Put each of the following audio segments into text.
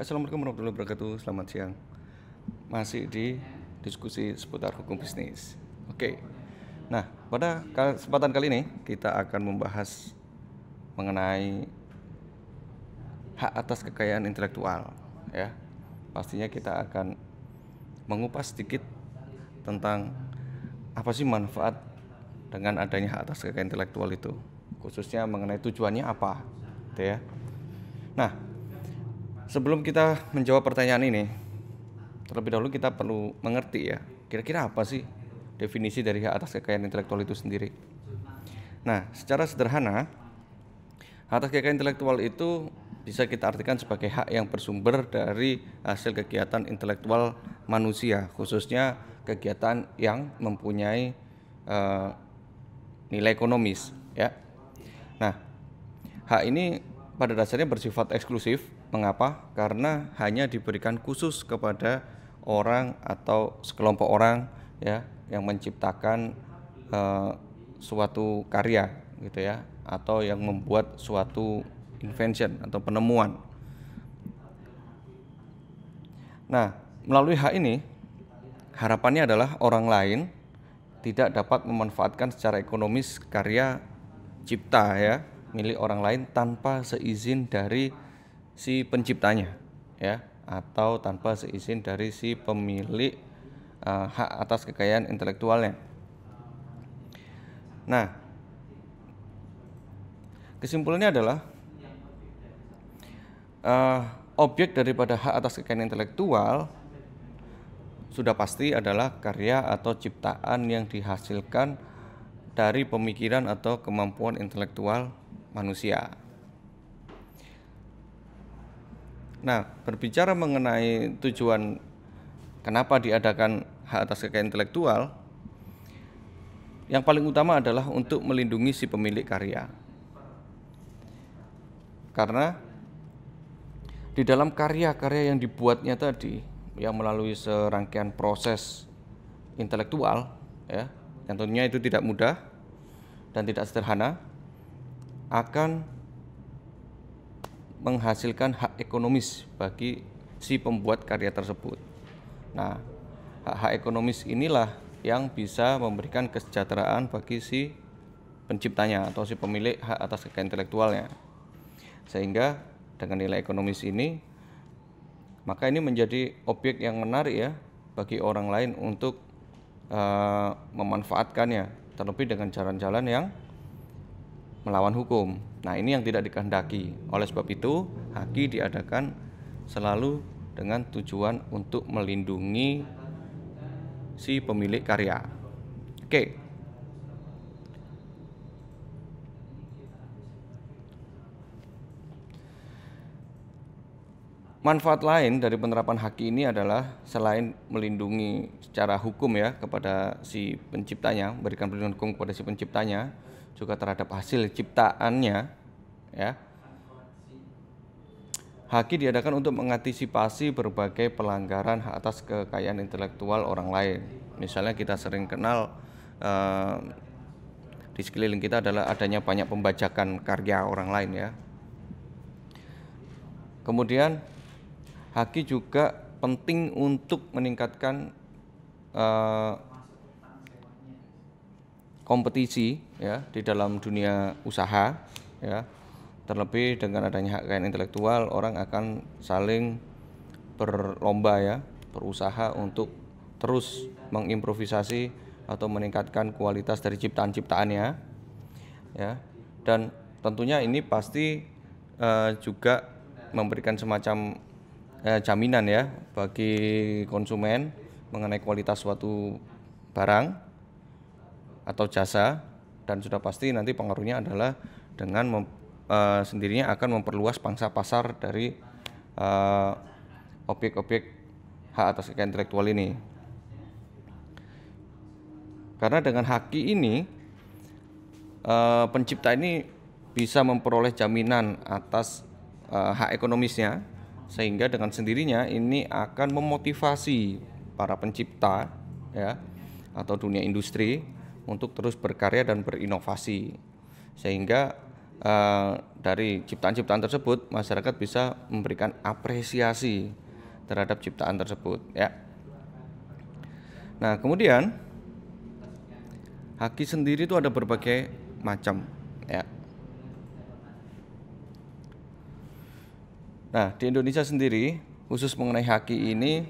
Assalamualaikum warahmatullahi wabarakatuh. Selamat siang. Masih di diskusi seputar hukum bisnis. Oke. Nah, pada kesempatan kali ini kita akan membahas mengenai hak atas kekayaan intelektual, ya. Pastinya kita akan mengupas sedikit tentang apa sih manfaat dengan adanya hak atas kekayaan intelektual itu, khususnya mengenai tujuannya apa, gitu ya. Nah, sebelum kita menjawab pertanyaan ini, terlebih dahulu kita perlu mengerti ya, kira-kira apa sih definisi dari hak atas kekayaan intelektual itu sendiri. Nah, secara sederhana, hak atas kekayaan intelektual itu bisa kita artikan sebagai hak yang bersumber dari hasil kegiatan intelektual manusia, khususnya kegiatan yang mempunyai nilai ekonomis, ya. Nah, hak ini pada dasarnya bersifat eksklusif. Mengapa? Karena hanya diberikan khusus kepada orang atau sekelompok orang, ya, yang menciptakan suatu karya, gitu ya, atau yang membuat suatu invention atau penemuan. Nah, melalui hak ini harapannya adalah orang lain tidak dapat memanfaatkan secara ekonomis karya cipta, ya, milik orang lain tanpa seizin dari si penciptanya, ya, atau tanpa seizin dari si pemilik hak atas kekayaan intelektualnya. Nah, kesimpulannya adalah objek daripada hak atas kekayaan intelektual sudah pasti adalah karya atau ciptaan yang dihasilkan dari pemikiran atau kemampuan intelektual manusia. Nah, berbicara mengenai tujuan kenapa diadakan hak atas kekayaan intelektual, yang paling utama adalah untuk melindungi si pemilik karya. Karena di dalam karya-karya yang dibuatnya tadi, yang melalui serangkaian proses intelektual, ya, yang tentunya itu tidak mudah dan tidak sederhana, akan menghasilkan hak ekonomis bagi si pembuat karya tersebut. Nah, hak ekonomis inilah yang bisa memberikan kesejahteraan bagi si penciptanya atau si pemilik hak atas kekayaan intelektualnya. Sehingga dengan nilai ekonomis ini, maka ini menjadi objek yang menarik ya bagi orang lain untuk memanfaatkannya, terlebih dengan jalan-jalan yang melawan hukum. Nah, ini yang tidak dikehendaki. Oleh sebab itu, haki diadakan selalu dengan tujuan untuk melindungi si pemilik karya. Oke. Manfaat lain dari penerapan haki ini adalah selain melindungi secara hukum ya kepada si penciptanya, memberikan perlindungan hukum kepada si penciptanya, juga terhadap hasil ciptaannya, ya. Haki diadakan untuk mengantisipasi berbagai pelanggaran hak atas kekayaan intelektual orang lain. Misalnya kita sering kenal di sekeliling kita adalah adanya banyak pembajakan karya orang lain ya. Kemudian haki juga penting untuk meningkatkan kompetisi ya di dalam dunia usaha ya. Terlebih dengan adanya hak kekayaan intelektual, orang akan saling berlomba ya, berusaha untuk terus mengimprovisasi atau meningkatkan kualitas dari ciptaan-ciptaannya ya. Dan tentunya ini pasti juga memberikan semacam jaminan ya bagi konsumen mengenai kualitas suatu barang atau jasa, dan sudah pasti nanti pengaruhnya adalah dengan sendirinya akan memperluas pangsa pasar dari objek-objek hak atas kekayaan intelektual ini. Karena dengan haki ini pencipta ini bisa memperoleh jaminan atas hak ekonomisnya, sehingga dengan sendirinya ini akan memotivasi para pencipta ya atau dunia industri untuk terus berkarya dan berinovasi, sehingga dari ciptaan-ciptaan tersebut, masyarakat bisa memberikan apresiasi terhadap ciptaan tersebut, ya. Nah, kemudian haki sendiri itu ada berbagai macam, ya. Nah, di Indonesia sendiri, khusus mengenai haki ini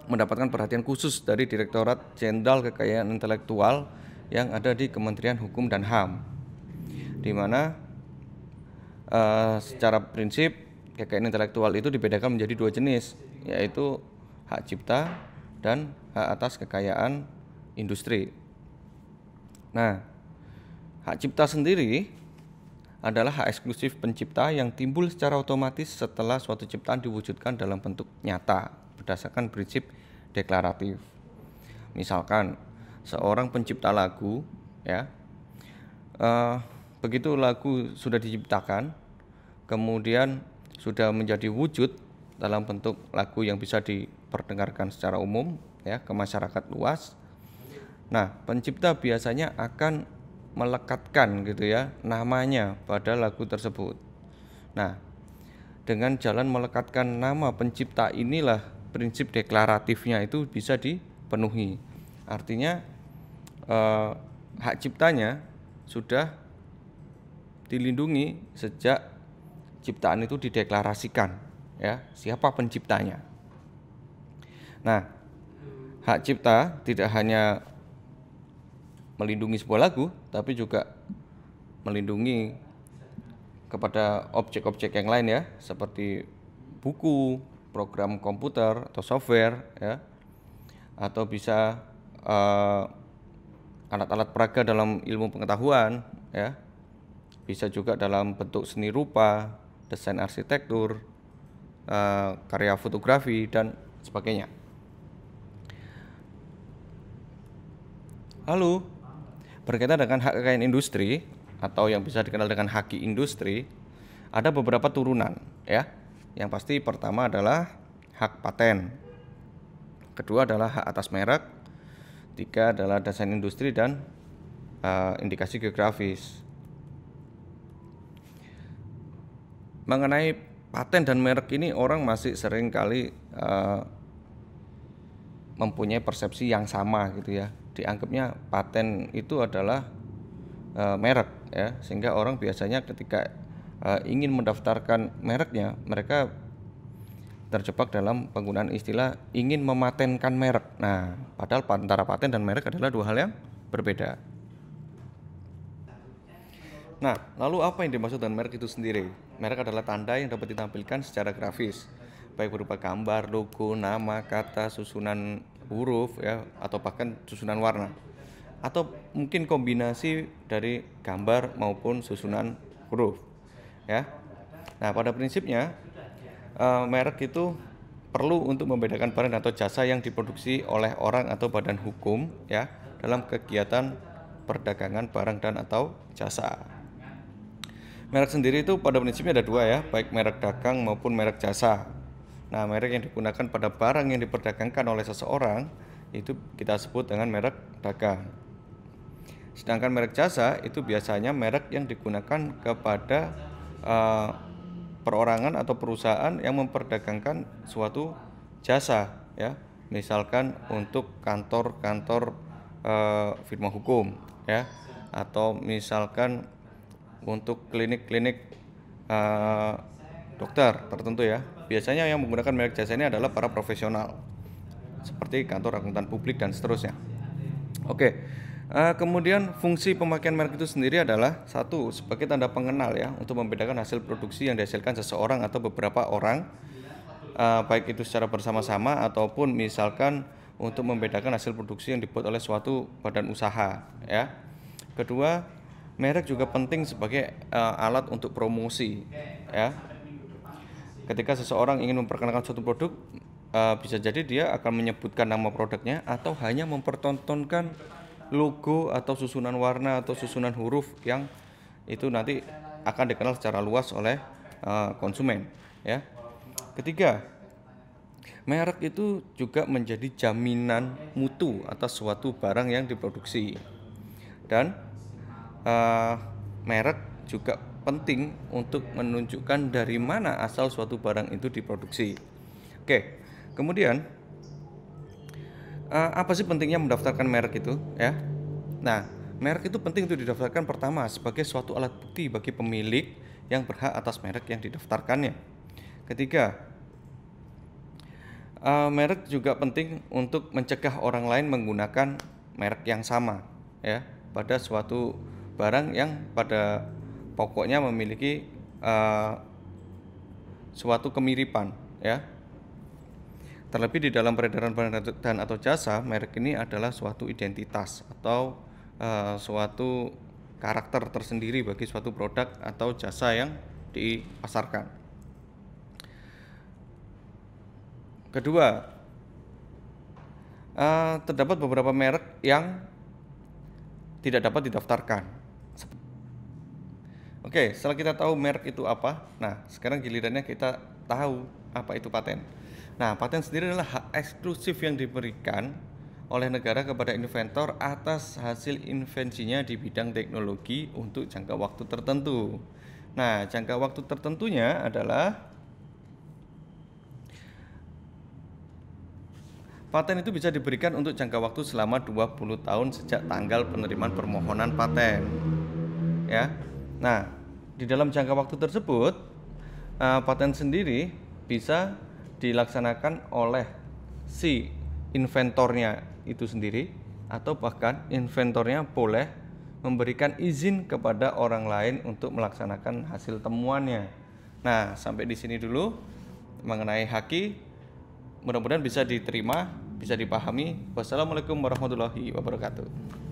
mendapatkan perhatian khusus dari Direktorat Jenderal Kekayaan Intelektual yang ada di Kementerian Hukum dan HAM, di mana secara prinsip kekayaan intelektual itu dibedakan menjadi dua jenis, yaitu hak cipta dan hak atas kekayaan industri. Nah, hak cipta sendiri adalah hak eksklusif pencipta yang timbul secara otomatis setelah suatu ciptaan diwujudkan dalam bentuk nyata berdasarkan prinsip deklaratif. Misalkan seorang pencipta lagu, ya, begitu lagu sudah diciptakan, kemudian sudah menjadi wujud dalam bentuk lagu yang bisa diperdengarkan secara umum, ya, ke masyarakat luas. Nah, pencipta biasanya akan melekatkan gitu ya namanya pada lagu tersebut. Nah, dengan jalan melekatkan nama pencipta inilah prinsip deklaratifnya itu bisa dipenuhi. Artinya hak ciptanya sudah dilindungi sejak ciptaan itu dideklarasikan, ya, siapa penciptanya. Nah, hak cipta tidak hanya melindungi sebuah lagu, tapi juga melindungi kepada objek-objek yang lain, ya, seperti buku, program komputer atau software, ya, atau bisa alat-alat peraga dalam ilmu pengetahuan, ya, bisa juga dalam bentuk seni rupa, desain arsitektur, karya fotografi dan sebagainya. Lalu berkaitan dengan hak kekayaan industri atau yang bisa dikenal dengan haki industri, ada beberapa turunan, ya. Yang pasti pertama adalah hak paten, kedua adalah hak atas merek, tiga adalah desain industri dan indikasi geografis. Mengenai paten dan merek ini orang masih sering kali mempunyai persepsi yang sama gitu ya. Dianggapnya paten itu adalah merek, ya, sehingga orang biasanya ketika ingin mendaftarkan mereknya, mereka terjebak dalam penggunaan istilah ingin mematenkan merek. Nah, padahal antara paten dan merek adalah dua hal yang berbeda. Nah, lalu apa yang dimaksud dengan merek itu sendiri? Merek adalah tanda yang dapat ditampilkan secara grafis, baik berupa gambar, logo, nama, kata, susunan huruf, ya, atau bahkan susunan warna, atau mungkin kombinasi dari gambar maupun susunan huruf, ya. Nah, pada prinsipnya merek itu perlu untuk membedakan barang atau jasa yang diproduksi oleh orang atau badan hukum, ya, dalam kegiatan perdagangan barang dan atau jasa. Merek sendiri itu pada prinsipnya ada dua, ya, baik merek dagang maupun merek jasa. Nah, merek yang digunakan pada barang yang diperdagangkan oleh seseorang itu kita sebut dengan merek dagang. Sedangkan merek jasa itu biasanya merek yang digunakan kepada perorangan atau perusahaan yang memperdagangkan suatu jasa, ya. Misalkan untuk kantor-kantor firma hukum, ya, atau misalkan untuk klinik-klinik dokter tertentu, ya. Biasanya yang menggunakan merek jasa ini adalah para profesional seperti kantor akuntan publik dan seterusnya. Oke, kemudian fungsi pemakaian merek itu sendiri adalah satu, sebagai tanda pengenal, ya, untuk membedakan hasil produksi yang dihasilkan seseorang atau beberapa orang, baik itu secara bersama-sama ataupun misalkan untuk membedakan hasil produksi yang dibuat oleh suatu badan usaha, ya. Kedua, merek juga penting sebagai alat untuk promosi, ya. Ketika seseorang ingin memperkenalkan suatu produk, bisa jadi dia akan menyebutkan nama produknya atau hanya mempertontonkan logo atau susunan warna atau susunan huruf yang itu nanti akan dikenal secara luas oleh konsumen, ya. Ketiga, merek itu juga menjadi jaminan mutu atas suatu barang yang diproduksi, dan merek juga penting untuk menunjukkan dari mana asal suatu barang itu diproduksi. Oke, kemudian apa sih pentingnya mendaftarkan merek itu ya? Nah, merek itu penting untuk didaftarkan pertama sebagai suatu alat bukti bagi pemilik yang berhak atas merek yang didaftarkannya. Ketiga, merek juga penting untuk mencegah orang lain menggunakan merek yang sama ya pada suatu barang yang pada pokoknya memiliki suatu kemiripan ya. Terlebih di dalam peredaran barang dan atau jasa, merek ini adalah suatu identitas atau suatu karakter tersendiri bagi suatu produk atau jasa yang dipasarkan. Kedua, terdapat beberapa merek yang tidak dapat didaftarkan. Oke, setelah kita tahu merek itu apa, nah sekarang gilirannya kita tahu apa itu paten. Nah, paten sendiri adalah hak eksklusif yang diberikan oleh negara kepada inventor atas hasil invensinya di bidang teknologi untuk jangka waktu tertentu. Nah, jangka waktu tertentunya adalah paten itu bisa diberikan untuk jangka waktu selama 20 tahun sejak tanggal penerimaan permohonan paten. Ya. Nah, di dalam jangka waktu tersebut, paten sendiri bisa dilaksanakan oleh si inventornya itu sendiri atau bahkan inventornya boleh memberikan izin kepada orang lain untuk melaksanakan hasil temuannya. Nah, sampai di sini dulu mengenai haki. Mudah-mudahan bisa diterima, bisa dipahami. Wassalamualaikum warahmatullahi wabarakatuh.